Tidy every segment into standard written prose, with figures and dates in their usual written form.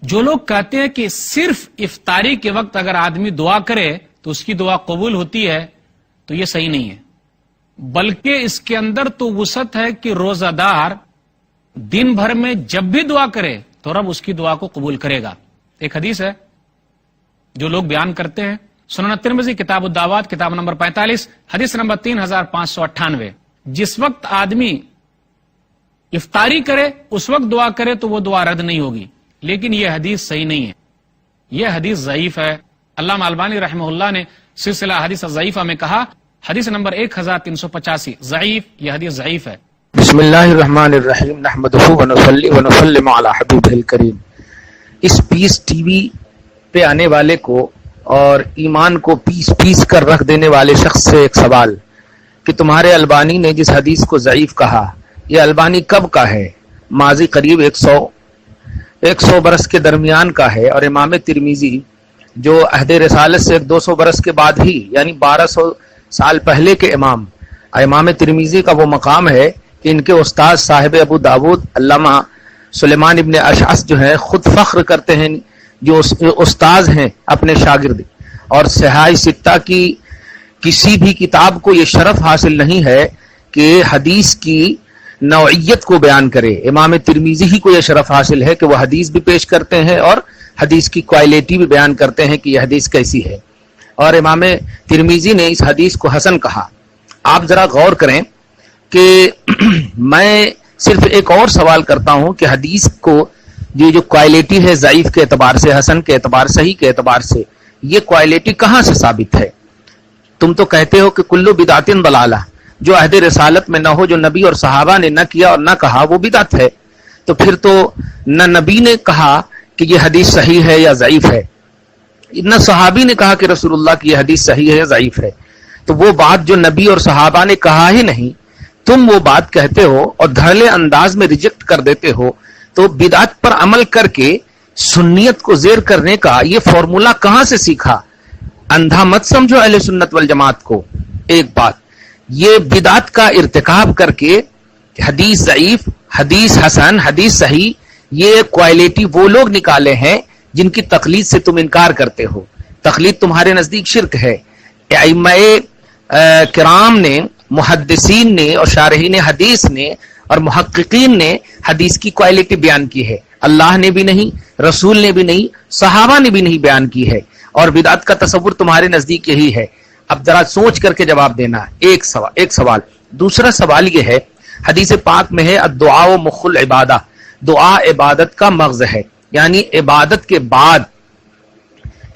جو لوگ کہتے ہیں کہ صرف افطاری کے وقت اگر آدمی دعا کرے تو اس کی دعا قبول ہوتی ہے، تو یہ صحیح نہیں ہے، بلکہ اس کے اندر تو وسعت ہے کہ روزہ دار دن بھر میں جب بھی دعا کرے تو رب اس کی دعا کو قبول کرے گا۔ ایک حدیث ہے جو لوگ بیان کرتے ہیں، سنن ترمذی کتاب الدعوات کتاب نمبر 45 حدیث نمبر 3598، جس وقت آدمی افطاری کرے اس وقت دعا کرے تو وہ دعا رد نہیں ہوگی، لیکن یہ حدیث صحیح نہیں ہے، یہ حدیث ضعیف ہے۔ علامہ البانی رحمہ اللہ نے سلسلہ حدیث ضعیفہ میں کہا حدیث نمبر 1385 ضعیف، یہ حدیث ضعیف ہے۔ بسم اللہ الرحمن الرحیم، نحمدہ ونصلی ونسلم علی حبیبہ الکریم۔ اس پیس ٹی وی پہ آنے والے کو اور ایمان کو پیس پیس کر رکھ دینے والے شخص سے ایک سوال کہ تمہارے البانی نے جس حدیث کو ضعیف کہا، یہ البانی کب کا ہے؟ ماضی قریب 100 برس کے درمیان کا ہے، اور امام ترمذی جو عہد رسالت سے 200 برس کے بعد ہی یعنی 1200 سال پہلے کے امام ترمذی کا وہ مقام ہے کہ ان کے استاد صاحب ابو داود علامہ سلیمان ابن اشعث جو ہیں خود فخر کرتے ہیں جو استاذ ہیں اپنے شاگرد، اور صحاح ستہ کی کسی بھی کتاب کو یہ شرف حاصل نہیں ہے کہ حدیث کی نوعیت کو بیان کرے۔ امام ترمذی ہی کو یہ شرف حاصل ہے کہ وہ حدیث بھی پیش کرتے ہیں اور حدیث کی کوالٹی بھی بیان کرتے ہیں کہ یہ حدیث کیسی ہے، اور امام ترمذی نے اس حدیث کو حسن کہا۔ آپ ذرا غور کریں کہ میں صرف ایک اور سوال کرتا ہوں کہ حدیث کو یہ جو کوالٹی ہے ضعیف کے اعتبار سے، حسن کے اعتبار، صحیح کے اعتبار سے، یہ کوالٹی کہاں سے ثابت ہے؟ تم تو کہتے ہو کہ کلو بدعت ضلالہ، جو عہد رسالت میں نہ ہو، جو نبی اور صحابہ نے نہ کیا اور نہ کہا، وہ بدعت ہے۔ تو پھر تو نہ نبی نے کہا کہ یہ حدیث صحیح ہے یا ضعیف ہے، نہ صحابی نے کہا کہ رسول اللہ کی یہ حدیث صحیح ہے یا ضعیف ہے، تو وہ بات جو نبی اور صحابہ نے کہا ہی نہیں، تم وہ بات کہتے ہو اور دھڑلے انداز میں ریجیکٹ کر دیتے ہو، تو بدعت پر عمل کر کے سنیت کو زیر کرنے کا یہ فارمولا کہاں سے سیکھا؟ اندھا مت سمجھو اہل سنت والجماعت کو۔ ایک بات، یہ بدعت کا ارتکاب کر کے حدیث ضعیف، حدیث حسن، حدیث صحیح، یہ کوالٹی وہ لوگ نکالے ہیں جن کی تقلید سے تم انکار کرتے ہو۔ تقلید تمہارے نزدیک شرک ہے۔ ائمہ کرام نے، محدثین نے اور شارحین حدیث نے اور محققین نے حدیث کی کوالٹی بیان کی ہے، اللہ نے بھی نہیں، رسول نے بھی نہیں، صحابہ نے بھی نہیں بیان کی ہے، اور بدعت کا تصور تمہارے نزدیک یہی ہے۔ اب ذرا سوچ کر کے جواب دینا۔ ایک سوال۔ دوسرا سوال یہ ہے، حدیث پاک میں ہے الدعاء مخ العبادہ، دعا عبادت کا مغز ہے، یعنی عبادت کے بعد۔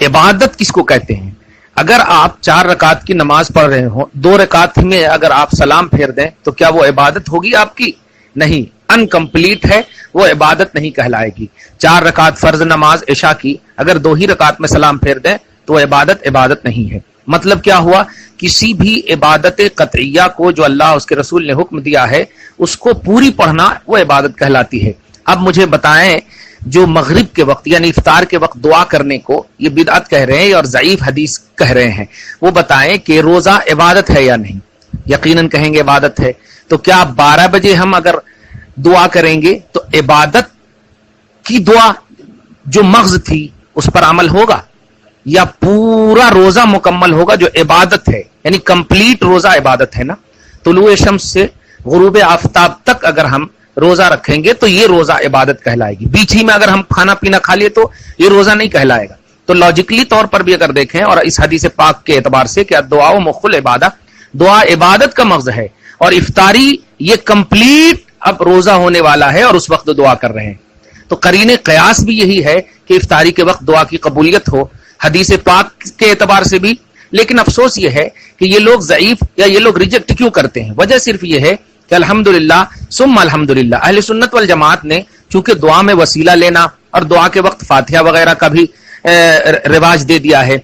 عبادت کس کو کہتے ہیں؟ اگر آپ 4 رکعت کی نماز پڑھ رہے ہوں، 2 رکعت میں اگر آپ سلام پھیر دیں تو کیا وہ عبادت ہوگی آپ کی؟ نہیں، انکمپلیٹ ہے، وہ عبادت نہیں کہلائے گی۔ 4 رکعت فرض نماز عشاء کی اگر 2 ہی رکعت میں سلام پھیر دیں تو وہ عبادت نہیں ہے۔ مطلب کیا ہوا؟ کسی بھی عبادت قطعیہ کو جو اللہ اس کے رسول نے حکم دیا ہے اس کو پوری پڑھنا وہ عبادت کہلاتی ہے۔ اب مجھے بتائیں، جو مغرب کے وقت یعنی افطار کے وقت دعا کرنے کو یہ بدعت کہہ رہے ہیں اور ضعیف حدیث کہہ رہے ہیں، وہ بتائیں کہ روزہ عبادت ہے یا نہیں؟ یقیناً کہیں گے عبادت ہے۔ تو کیا 12 بجے ہم اگر دعا کریں گے تو عبادت کی دعا جو مغز تھی اس پر عمل ہوگا، یا پورا روزہ مکمل ہوگا جو عبادت ہے؟ یعنی کمپلیٹ روزہ عبادت ہے نا۔ طلوع شمس سے غروب آفتاب تک اگر ہم روزہ رکھیں گے تو یہ روزہ عبادت کہلائے گی۔ بیچ ہی میں اگر ہم کھانا پینا کھا لیے تو یہ روزہ نہیں کہلائے گا۔ تو لاجیکلی طور پر بھی اگر دیکھیں اور اس حدیث پاک کے اعتبار سے کہ دعا مخ العبادہ، دعا عبادت کا مغز ہے، اور افطاری یہ کمپلیٹ اب روزہ ہونے والا ہے اور اس وقت دعا کر رہے ہیں، تو قرین قیاس بھی یہی ہے کہ افطاری کے وقت دعا کی قبولیت ہو حدیث پاک کے اعتبار سے بھی۔ لیکن افسوس یہ ہے کہ یہ لوگ ضعیف یا یہ لوگ ریجیکٹ کیوں کرتے ہیں؟ وجہ صرف یہ ہے کہ الحمدللہ ثم الحمدللہ اہل سنت والجماعت نے چونکہ دعا میں وسیلہ لینا اور دعا کے وقت فاتحہ وغیرہ کا بھی رواج دے دیا ہے،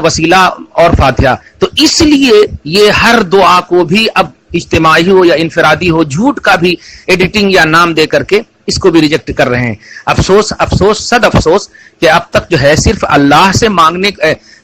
وسیلہ اور فاتحہ، تو اس لیے یہ ہر دعا کو بھی اب اجتماعی ہو یا انفرادی ہو، جھوٹ کا بھی ایڈیٹنگ یا نام دے کر کے اس کو بھی ریجیکٹ کر رہے ہیں۔ افسوس افسوس صد افسوس کہ اب تک جو ہے صرف اللہ سے مانگنے،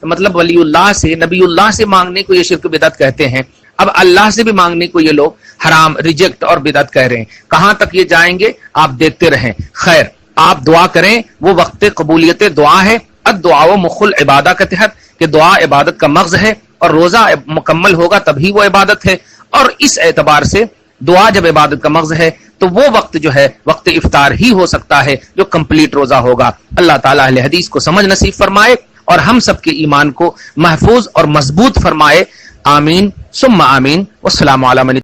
مطلب ولی اللہ سے، نبی اللہ سے مانگنے کو یہ شرک بدعت کہتے ہیں، اب اللہ سے بھی مانگنے کو یہ لوگ حرام، ریجیکٹ اور بدعت کہہ رہے ہیں۔ کہاں تک یہ جائیں گے آپ دیکھتے رہیں۔ خیر، آپ دعا کریں، وہ وقت قبولیت دعا ہے. الدعاء مخ العبادہ کے تحت کہ دعا عبادت کا مغز ہے، اور روزہ مکمل ہوگا تبھی وہ عبادت ہے. اور اس اعتبار سے دعا جب عبادت کا مغز ہے تو وہ وقت جو ہے وقت افطار ہی ہو سکتا ہے جو کمپلیٹ روزہ ہوگا. اللہ تعالیٰ اہل حدیث کو سمجھ نصیب فرمائے اور ہم سب کے ایمان کو محفوظ اور مضبوط فرمائے. آمین ثم آمین. والسلام علی من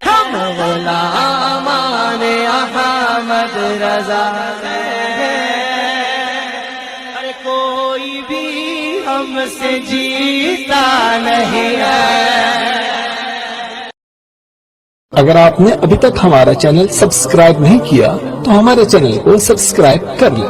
کوئی بھی ہم سے جیتا نہیں ہے. اگر آپ نے ابھی تک ہمارا چینل سبسکرائب نہیں کیا تو ہمارے چینل کو سبسکرائب کر لیں